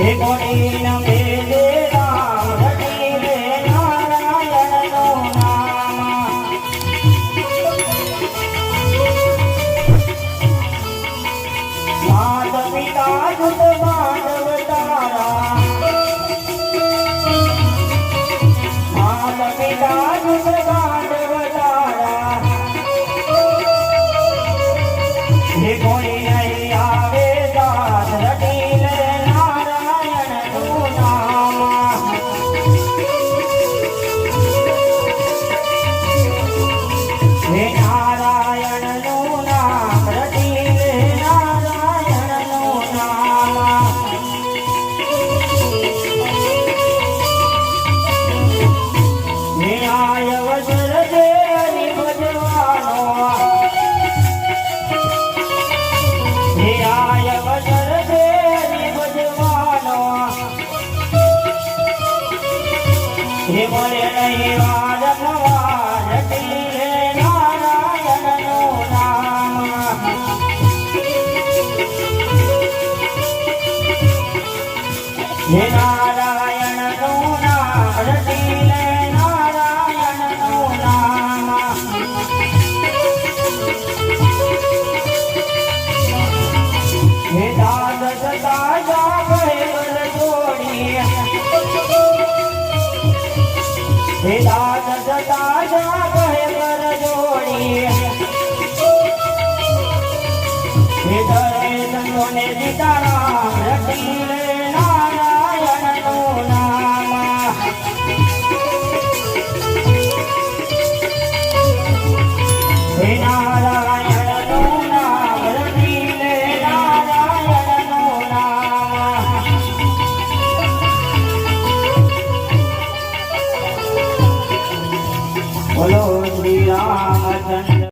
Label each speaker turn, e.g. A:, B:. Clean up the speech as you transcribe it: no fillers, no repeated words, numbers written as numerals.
A: હે કોની નમે લે રામ રટી લે નારાયણનું નામ માત પિતા જુદ માંડવ તારા માત પિતા જુદ માંડવ તારા હે કોની નહીં આવે દાસ રટી લે નારાયણનું નામ હે નારાયણનું નામ રટી લે નારાયણનું નામ હે આય વજર દે હરિ ભજવાનો હે આય વજર દે હરિ ભજવાનો હે મળે નહીં વારંવાર રટી લે નારાયણનું નામ હે નારાયણનું નામ રટી લે નારાયણનું નામ હે દાદ સદા જા કહે વર જોડી હે દાદ સદા જા કહે વર જોડી હે ધરે સંતોને સીતારામ રટી લે નારાયણનું નામ હે નારાયણનું નામ રટી લે નારાયણનું નામ બોલો શ્રી રામચંદ્ર